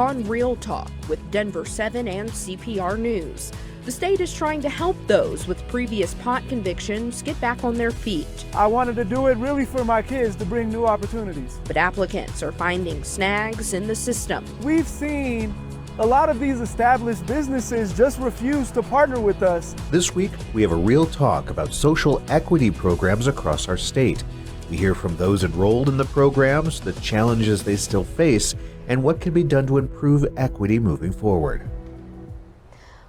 on Real Talk with Denver7 and CPR News. The state is trying to help those with previous pot convictions get back on their feet. I wanted to do it really for my kids to bring new opportunities. But applicants are finding snags in the system. We've seen a lot of these established businesses just refuse to partner with us. This week, we have a real talk about social equity programs across our state. We hear from those enrolled in the programs, the challenges they still face, and what can be done to improve equity moving forward.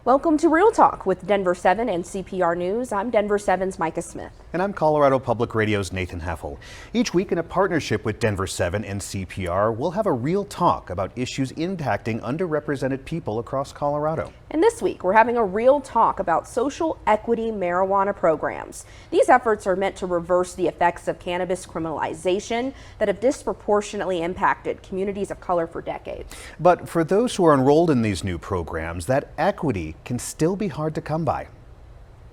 Welcome to Real Talk with Denver7 and CPR News. I'm Denver7's Micah Smith. And I'm Colorado Public Radio's Nathan Heffel. Each week in a partnership with Denver7 and CPR, we'll have a real talk about issues impacting underrepresented people across Colorado. And this week, we're having a real talk about social equity marijuana programs. These efforts are meant to reverse the effects of cannabis criminalization that have disproportionately impacted communities of color for decades. But for those who are enrolled in these new programs, that equity can still be hard to come by.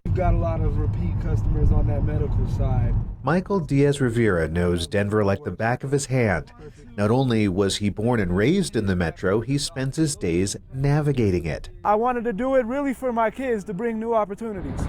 We've got a lot of repeat customers on that medical side. Michael Diaz Rivera knows Denver like the back of his hand. Not only was he born and raised in the metro, he spends his days navigating it. I wanted to do it really for my kids to bring new opportunities.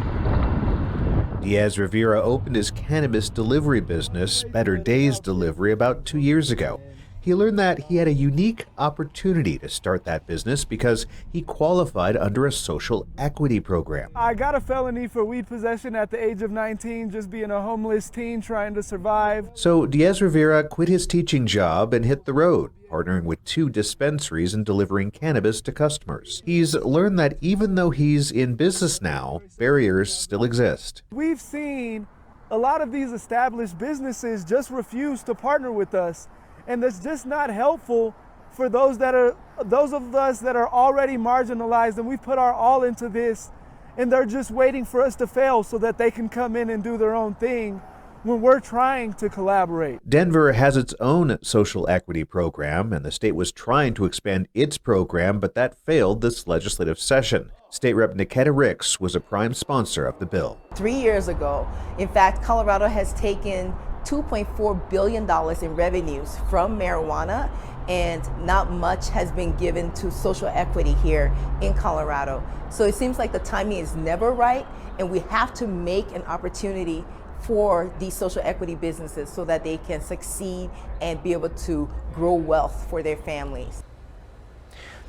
Diaz Rivera opened his cannabis delivery business, Better Days Delivery, about 2 years ago. He learned that he had a unique opportunity to start that business because he qualified under a social equity program. I got a felony for weed possession at the age of 19, just being a homeless teen trying to survive. So Diaz Rivera quit his teaching job and hit the road, partnering with 2 dispensaries and delivering cannabis to customers. He's learned that even though he's in business now, barriers still exist. We've seen a lot of these established businesses just refuse to partner with us. And that's just not helpful for those of us that are already marginalized, and we put our all into this, and they're just waiting for us to fail so that they can come in and do their own thing when we're trying to collaborate. Denver has its own social equity program, and the state was trying to expand its program, but that failed this legislative session. State Rep Niketta Ricks was a prime sponsor of the bill. 3 years ago, in fact, Colorado has taken $2.4 billion in revenues from marijuana, and not much has been given to social equity here in Colorado. So it seems like the timing is never right, and we have to make an opportunity for these social equity businesses so that they can succeed and be able to grow wealth for their families.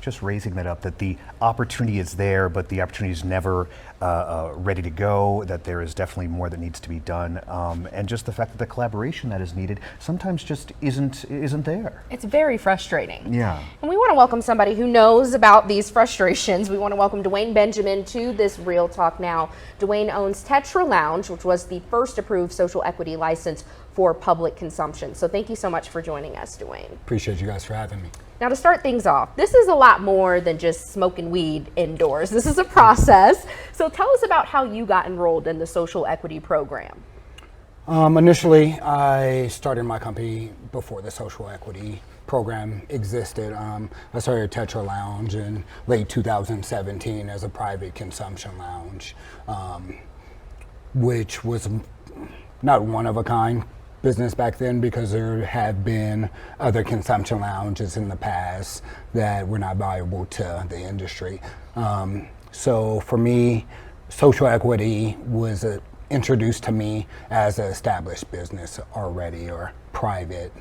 Just raising that up, that the opportunity is there, but the opportunity is never ready to go, that there is definitely more that needs to be done, and just the fact that the collaboration that is needed sometimes just isn't there. It's very frustrating. Yeah. And we want to welcome somebody who knows about these frustrations. We want to welcome Dwayne Benjamin to this Real Talk now. Dwayne owns Tetra Lounge, which was the first approved social equity license for public consumption. So thank you so much for joining us, Dwayne. Appreciate you guys for having me. Now, to start things off, this is a lot more than just smoking weed indoors. This is a process. So tell us about how you got enrolled in the social equity program. Initially, I started my company before the social equity program existed. I started Tetra Lounge in late 2017 as a private consumption lounge, which was not one of a kind business back then, because there have been other consumption lounges in the past that were not valuable to the industry. So for me, social equity was introduced to me as an established business already, or private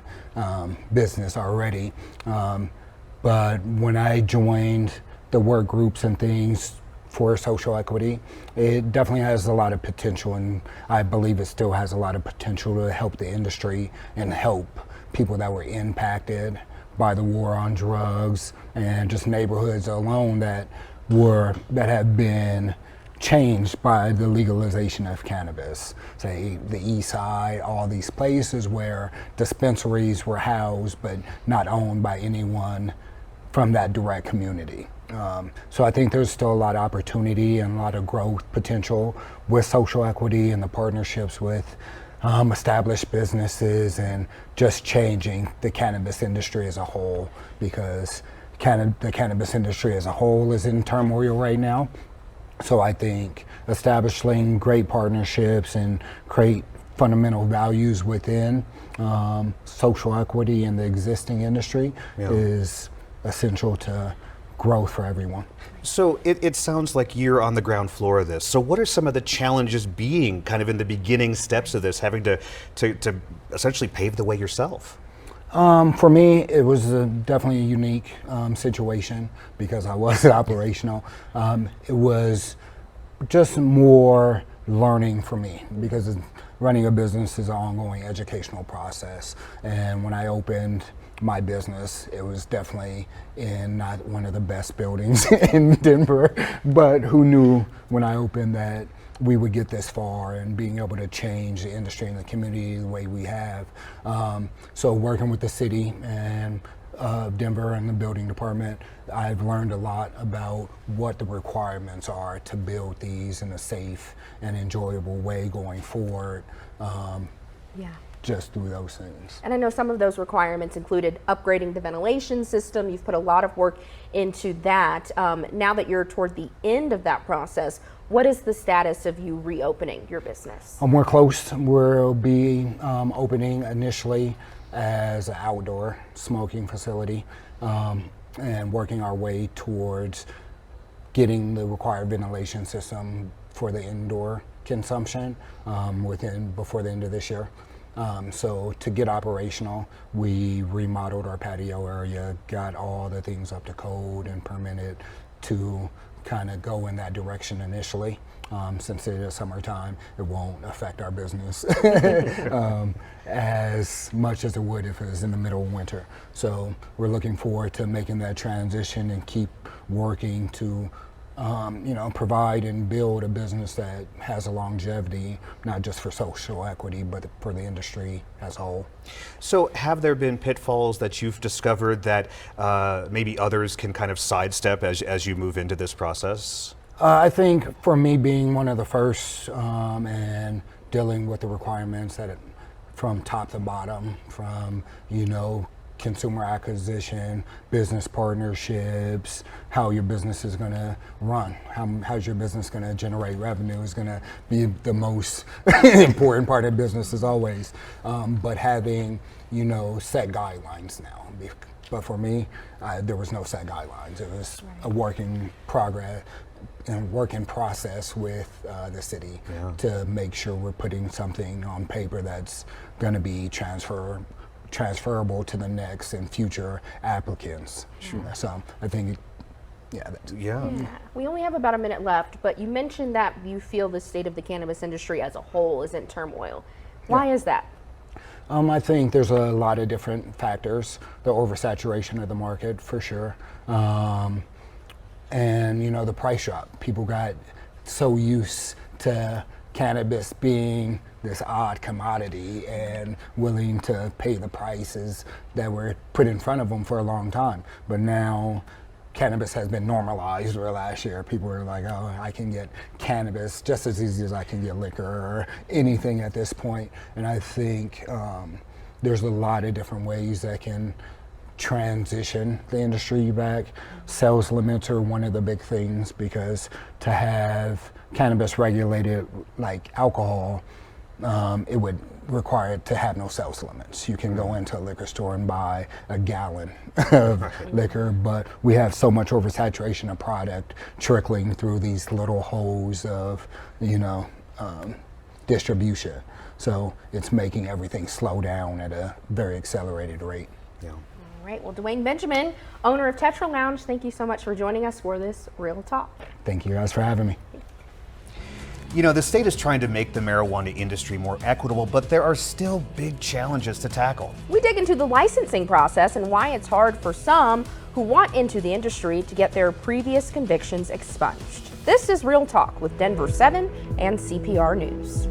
business already. But when I joined the work groups and things for social equity, it definitely has a lot of potential, and I believe it still has a lot of potential to help the industry and help people that were impacted by the war on drugs, and just neighborhoods alone that have been changed by the legalization of cannabis. Say the East Side, all these places where dispensaries were housed but not owned by anyone from that direct community. So I think there's still a lot of opportunity and a lot of growth potential with social equity and the partnerships with established businesses, and just changing the cannabis industry as a whole, because the cannabis industry as a whole is in turmoil right now. So I think establishing great partnerships and create fundamental values within social equity in the existing industry is essential to growth for everyone. So it sounds like you're on the ground floor of this. So what are some of the challenges being kind of in the beginning steps of this, having to essentially pave the way yourself? For me, it was definitely a unique situation because I was operational. It was just more learning for me because running a business is an ongoing educational process. And when I opened my business, it was definitely in not one of the best buildings in Denver, but who knew when I opened that we would get this far and being able to change the industry and the community the way we have. So working with the city and Denver and the building department, I've learned a lot about what the requirements are to build these in a safe and enjoyable way going forward. Just through those things. And I know some of those requirements included upgrading the ventilation system. You've put a lot of work into that. Now that you're toward the end of that process, what is the status of you reopening your business? We're close. We'll be opening initially as an outdoor smoking facility and working our way towards getting the required ventilation system for the indoor consumption before the end of this year. So to get operational, we remodeled our patio area, got all the things up to code and permitted to kind of go in that direction initially. Since it is summertime, it won't affect our business as much as it would if it was in the middle of winter. So we're looking forward to making that transition and keep working to provide and build a business that has a longevity, not just for social equity, but for the industry as a whole. So have there been pitfalls that you've discovered that maybe others can kind of sidestep as you move into this process? I think for me being one of the first and dealing with the requirements from top to bottom, from, consumer acquisition, business partnerships, how your business is going to run, how's your business going to generate revenue is going to be the most important part of business as always. But having, set guidelines now. But for me, there was no set guidelines. It was a work in progress and work in process with the city to make sure we're putting something on paper that's going to be transferable to the next and future applicants. So I think, We only have about a minute left, but you mentioned that you feel the state of the cannabis industry as a whole is in turmoil. Why is that? I think there's a lot of different factors. The oversaturation of the market, for sure. And, the price drop. People got so used to cannabis being this odd commodity and willing to pay the prices that were put in front of them for a long time. But now cannabis has been normalized over the last year. People are like, oh, I can get cannabis just as easy as I can get liquor or anything at this point. And I think there's a lot of different ways that can transition the industry back. Sales limits are one of the big things because to have cannabis regulated like alcohol, it would require it to have no sales limits. You can go into a liquor store and buy a gallon of liquor, but we have so much oversaturation of product trickling through these little holes of, distribution. So it's making everything slow down at a very accelerated rate. All right. Well, Dwayne Benjamin, owner of Tetra Lounge, thank you so much for joining us for this Real Talk. Thank you guys for having me. The state is trying to make the marijuana industry more equitable, but there are still big challenges to tackle. We dig into the licensing process and why it's hard for some who want into the industry to get their previous convictions expunged. This is Real Talk with Denver7 and CPR News.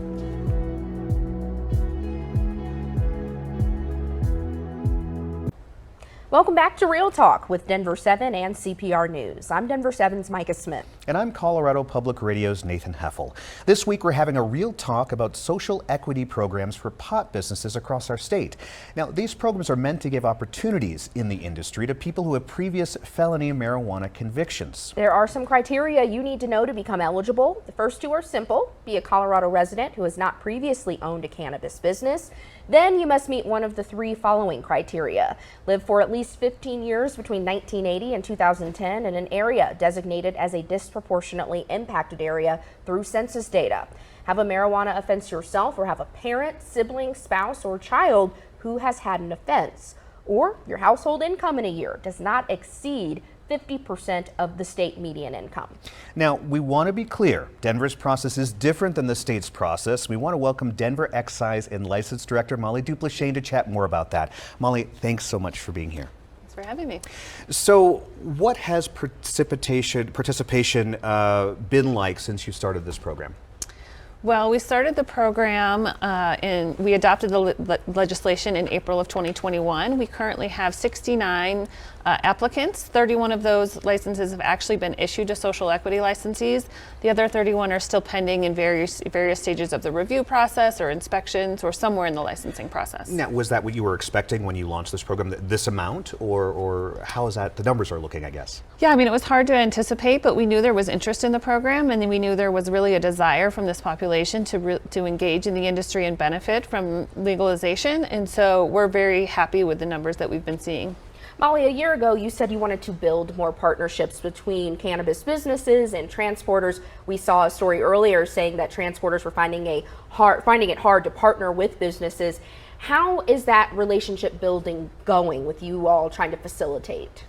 Welcome back to Real Talk with Denver7 and CPR News. I'm Denver7's Micah Smith. And I'm Colorado Public Radio's Nathan Heffel. This week we're having a real talk about social equity programs for pot businesses across our state. Now, these programs are meant to give opportunities in the industry to people who have previous felony marijuana convictions. There are some criteria you need to know to become eligible. The first two are simple. Be a Colorado resident who has not previously owned a cannabis business. Then you must meet one of the three following criteria. Live for at least 15 years between 1980 and 2010 in an area designated as a disproportionately impacted area through census data. Have a marijuana offense yourself or have a parent, sibling, spouse, or child who has had an offense. Or your household income in a year does not exceed 50% of the state median income. Now, we want to be clear, Denver's process is different than the state's process. We want to welcome Denver Excise and License Director Molly Duplashane to chat more about that. Molly, thanks so much for being here. Thanks for having me. So, what has participation been like since you started this program? Well, we started the program we adopted the legislation in April of 2021. We currently have 69 applicants. 31 of those licenses have actually been issued to social equity licensees. The other 31 are still pending in various stages of the review process or inspections or somewhere in the licensing process. Now, was that what you were expecting when you launched this program, this amount, or how is that, the numbers are looking, I guess? Yeah, I mean, it was hard to anticipate, but we knew there was interest in the program, and then we knew there was really a desire from this population to engage in the industry and benefit from legalization, and so we're very happy with the numbers that we've been seeing. Molly, a year ago you said you wanted to build more partnerships between cannabis businesses and transporters. We saw a story earlier saying that transporters were finding it hard to partner with businesses. How is that relationship building going with you all trying to facilitate?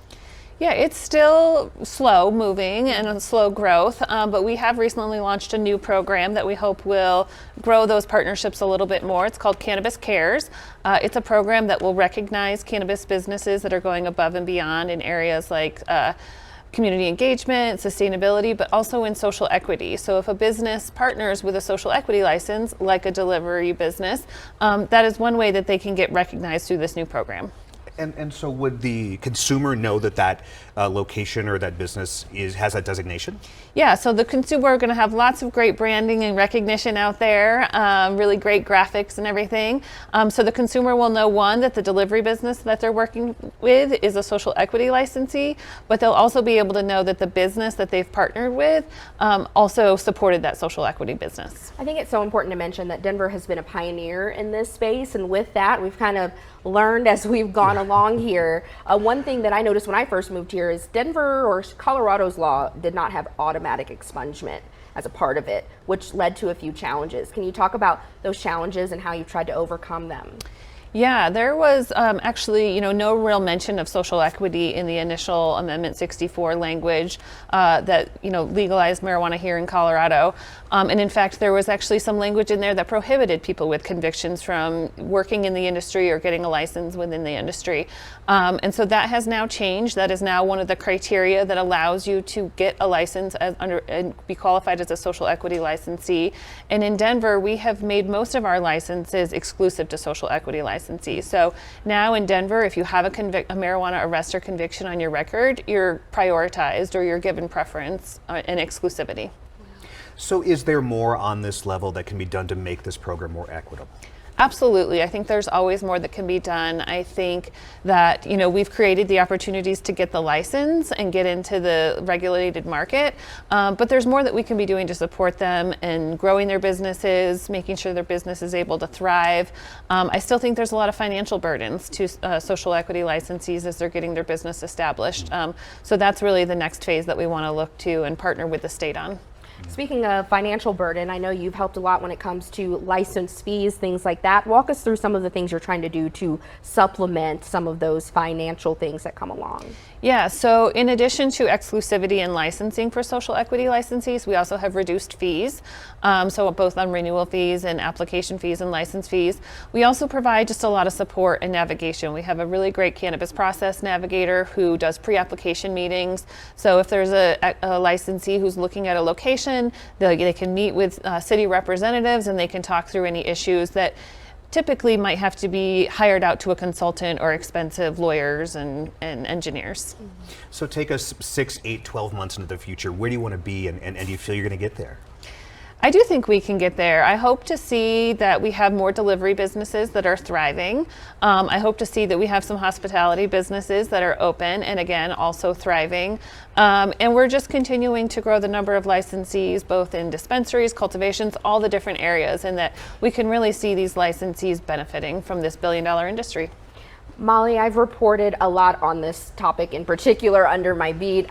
Yeah, it's still slow moving and a slow growth, but we have recently launched a new program that we hope will grow those partnerships a little bit more. It's called Cannabis Cares. It's a program that will recognize cannabis businesses that are going above and beyond in areas like community engagement, sustainability, but also in social equity. So if a business partners with a social equity license, like a delivery business, that is one way that they can get recognized through this new program. And so would the consumer know that location or that business has that designation? Yeah, so the consumer are going to have lots of great branding and recognition out there, really great graphics and everything. So the consumer will know, one, that the delivery business that they're working with is a social equity licensee, but they'll also be able to know that the business that they've partnered with also supported that social equity business. I think it's so important to mention that Denver has been a pioneer in this space, and with that we've kind of learned as we've gone along here. One thing that I noticed when I first moved here is Denver or Colorado's law did not have automatic expungement as a part of it, which led to a few challenges. Can you talk about those challenges and how you tried to overcome them? Yeah, there was actually, no real mention of social equity in the initial Amendment 64 language that, legalized marijuana here in Colorado. And in fact, there was actually some language in there that prohibited people with convictions from working in the industry or getting a license within the industry. And so that has now changed. That is now one of the criteria that allows you to get a license and be qualified as a social equity licensee. And in Denver, we have made most of our licenses exclusive to social equity licensees. So now in Denver, if you have a marijuana arrest or conviction on your record, you're prioritized or you're given preference and exclusivity. So is there more on this level that can be done to make this program more equitable? Absolutely. I think there's always more that can be done. I think that, we've created the opportunities to get the license and get into the regulated market, but there's more that we can be doing to support them in growing their businesses, making sure their business is able to thrive. I still think there's a lot of financial burdens to social equity licensees as they're getting their business established. So that's really the next phase that we want to look to and partner with the state on. Speaking of financial burden, I know you've helped a lot when it comes to license fees, things like that. Walk us through some of the things you're trying to do to supplement some of those financial things that come along. Yeah, so in addition to exclusivity and licensing for social equity licensees, we also have reduced fees, so both on renewal fees and application fees and license fees. We also provide just a lot of support and navigation. We have a really great cannabis process navigator who does pre-application meetings. So if there's a licensee who's looking at a location, they can meet with city representatives and they can talk through any issues that typically might have to be hired out to a consultant or expensive lawyers and engineers. So take us 6, 8, 12 months into the future. Where do you want to be, and do you feel you're going to get there? I do think we can get there. I hope to see that we have more delivery businesses that are thriving. I hope to see that we have some hospitality businesses that are open and, again, also thriving. And we're just continuing to grow the number of licensees, both in dispensaries, cultivations, all the different areas, and that we can really see these licensees benefiting from this billion-dollar industry. Molly, I've reported a lot on this topic in particular under my beat.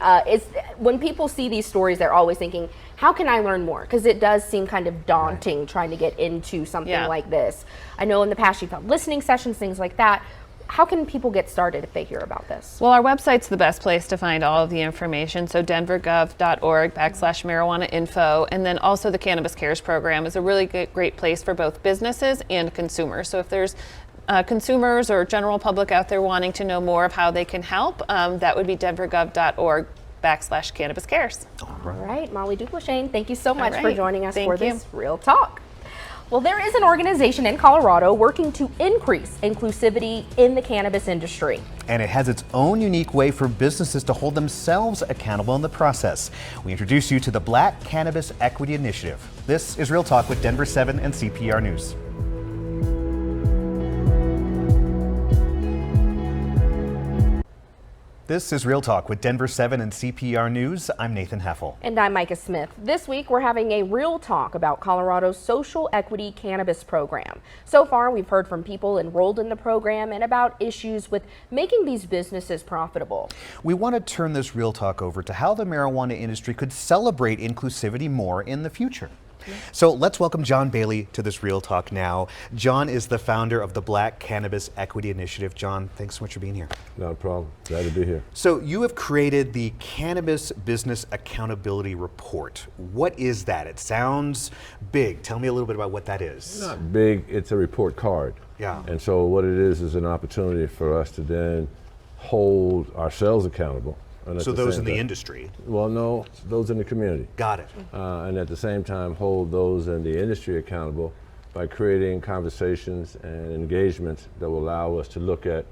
When people see these stories, they're always thinking, how can I learn more? Because it does seem kind of daunting trying to get into something like this. I know in the past you've had listening sessions, things like that. How can people get started if they hear about this? Well, our website's the best place to find all of the information. So denvergov.org/marijuana info. And then also the Cannabis Cares program is a really great place for both businesses and consumers. So if there's consumers or general public out there wanting to know more of how they can help, that would be denvergov.org/Cannabis Cares. All right, Molly Duplashane, thank you so much for joining us Thank for you. this Real Talk. Well, there is an organization in Colorado working to increase inclusivity in the cannabis industry. And it has its own unique way for businesses to hold themselves accountable in the process. We introduce you to the Black Cannabis Equity Initiative. This is Real Talk with Denver7 and CPR News. This is Real Talk with Denver7 and CPR News. I'm Nathan Heffel. And I'm Micah Smith. This week we're having a real talk about Colorado's social equity cannabis program. So far we've heard from people enrolled in the program and about issues with making these businesses profitable. We want to turn this Real Talk over to how the marijuana industry could celebrate inclusivity more in the future. So let's welcome John Bailey to this Real Talk now. John is the founder of the Black Cannabis Equity Initiative. John, thanks so much for being here. Not a problem. Glad to be here. So you have created the Cannabis Business Accountability Report. What is that? It sounds big. Tell me a little bit about what that is. It's not big, it's a report card. Yeah. And so what it is an opportunity for us to then hold ourselves accountable. And So those in the industry? Well, no, those in the community. Got it. And at the same time, hold those in the industry accountable by creating conversations and engagements that will allow us to look at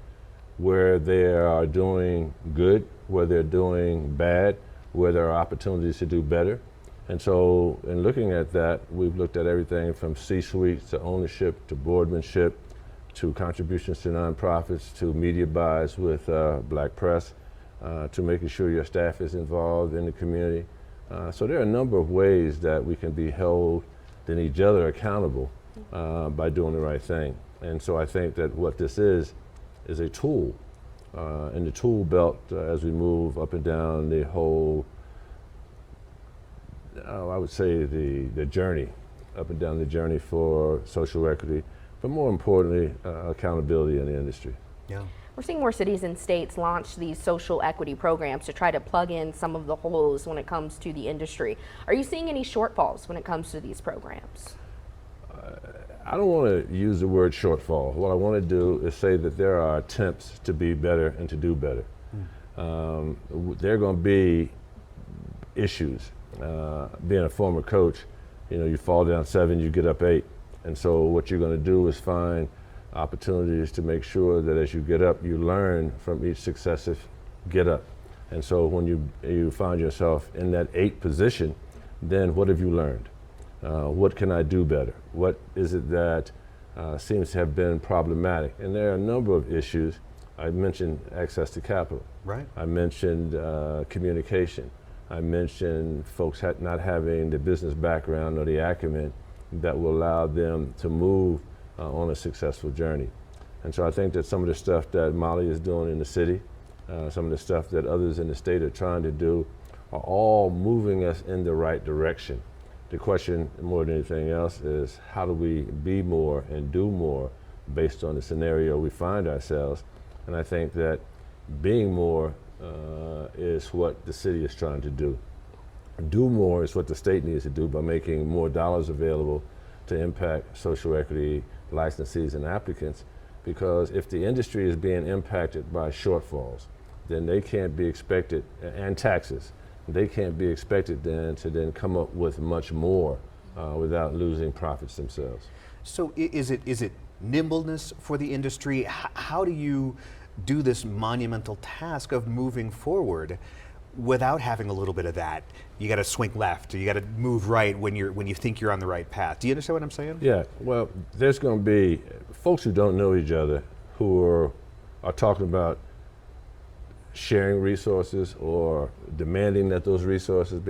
where they are doing good, where they're doing bad, where there are opportunities to do better. And so in looking at that, we've looked at everything from C-suite to ownership to boardmanship to contributions to nonprofits to media buys with Black press. To making sure your staff is involved in the community. So there are a number of ways that we can be held and each other accountable by doing the right thing. And so I think that what this is a tool in the tool belt as we move up and down the whole, I would say the journey, up and down the journey for social equity, but more importantly, accountability in the industry. Yeah. We're seeing more cities and states launch these social equity programs to try to plug in some of the holes when it comes to the industry. Are you seeing any shortfalls when it comes to these programs? I don't want to use the word shortfall. What I want to do is say that there are attempts to be better and to do better. There are going to be issues. Being a former coach, you fall down 7, you get up 8. And so what you're going to do is find opportunities to make sure that as you get up, you learn from each successive get up. And so when you find yourself in that 8 position, then what have you learned? What can I do better? What is it that seems to have been problematic? And there are a number of issues. I mentioned access to capital. Right. I mentioned communication. I mentioned folks not having the business background or the acumen that will allow them to move on a successful journey. And so I think that some of the stuff that Molly is doing in the city, some of the stuff that others in the state are trying to do are all moving us in the right direction. The question more than anything else is how do we be more and do more based on the scenario we find ourselves? And I think that being more is what the city is trying to do. Do more is what the state needs to do by making more dollars available to impact social equity licensees and applicants, because if the industry is being impacted by shortfalls, then they can't be expected, and taxes, they can't be expected then to come up with much more without losing profits themselves. So is it nimbleness for the industry? How do you do this monumental task of moving forward without having a little bit of that? You got to swing left, or you got to move right when you think you're on the right path. Do you understand what I'm saying? Yeah. Well, there's going to be folks who don't know each other who are talking about sharing resources or demanding that those resources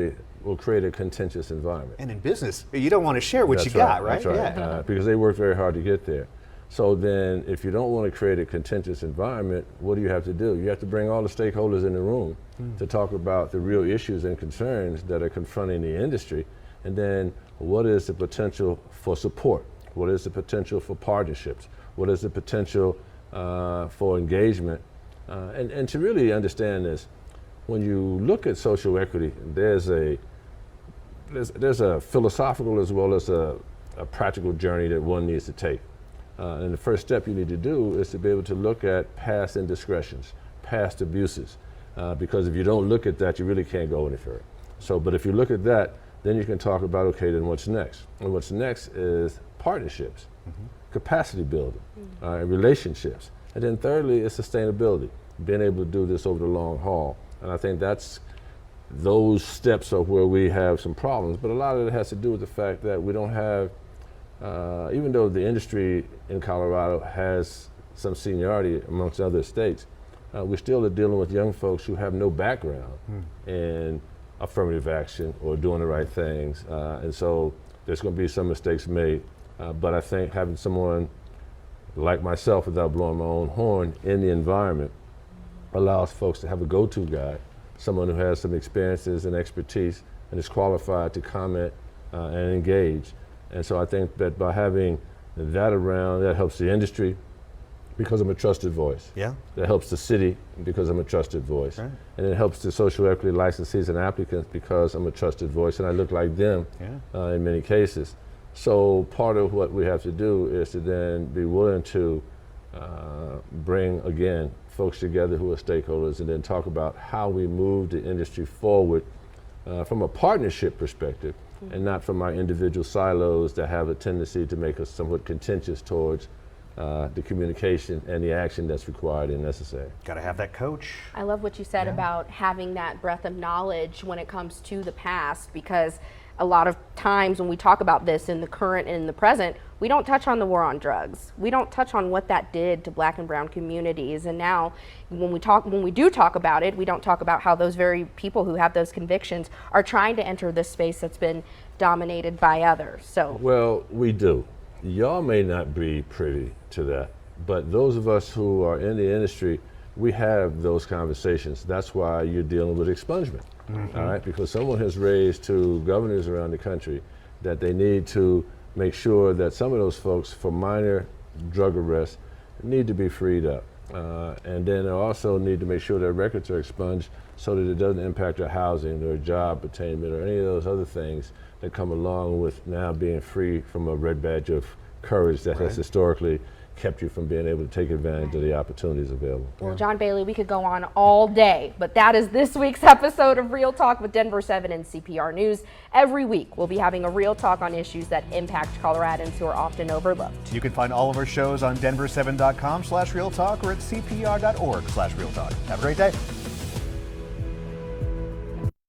will create a contentious environment. And in business, you don't want to share what That's you got, right? That's right. Yeah. Because they work very hard to get there. So then, if you don't want to create a contentious environment, what do you have to do? You have to bring all the stakeholders in the room to talk about the real issues and concerns that are confronting the industry. And then, what is the potential for support? What is the potential for partnerships? What is the potential for engagement? And to really understand this, when you look at social equity, there's a philosophical as well as a practical journey that one needs to take. And the first step you need to do is to be able to look at past indiscretions, past abuses, because if you don't look at that, you really can't go any further. So, but if you look at that, then you can talk about, okay, then what's next? And what's next is partnerships, capacity building, relationships. And then thirdly is sustainability, being able to do this over the long haul. And I think those steps are where we have some problems, but a lot of it has to do with the fact that we don't have, even though the industry in Colorado has some seniority amongst other states, we still are dealing with young folks who have no background in affirmative action or doing the right things. And so there's going to be some mistakes made. But I think having someone like myself, without blowing my own horn, in the environment allows folks to have a go-to guy, someone who has some experiences and expertise and is qualified to comment and engage. And so I think that by having that around, that helps the industry because I'm a trusted voice. Yeah. That helps the city because I'm a trusted voice. Right. And it helps the social equity licensees and applicants because I'm a trusted voice and I look like them in many cases. So part of what we have to do is to then be willing to bring, again, folks together who are stakeholders and then talk about how we move the industry forward from a partnership perspective and not from our individual silos that have a tendency to make us somewhat contentious towards the communication and the action that's required and necessary. Got to have that coach. I love what you said about having that breadth of knowledge when it comes to the past, because a lot of times when we talk about this in the current and in the present, we don't touch on the war on drugs. We don't touch on what that did to Black and brown communities. And now when we do talk about it, we don't talk about how those very people who have those convictions are trying to enter this space that's been dominated by others. So, well, we do. Y'all may not be privy to that, but those of us who are in the industry, we have those conversations. That's why you're dealing with expungement, all right? Because someone has raised to governors around the country that they need to make sure that some of those folks for minor drug arrests need to be freed up. And then they also need to make sure their records are expunged so that it doesn't impact their housing, their job attainment, or any of those other things that come along with now being free from a red badge of courage that has historically kept you from being able to take advantage of the opportunities available. Well, John Bailey, we could go on all day, but that is this week's episode of Real Talk with Denver7 and CPR News. Every week, we'll be having a real talk on issues that impact Coloradans who are often overlooked. You can find all of our shows on denver7.com/realtalk or at cpr.org/realtalk. Have a great day.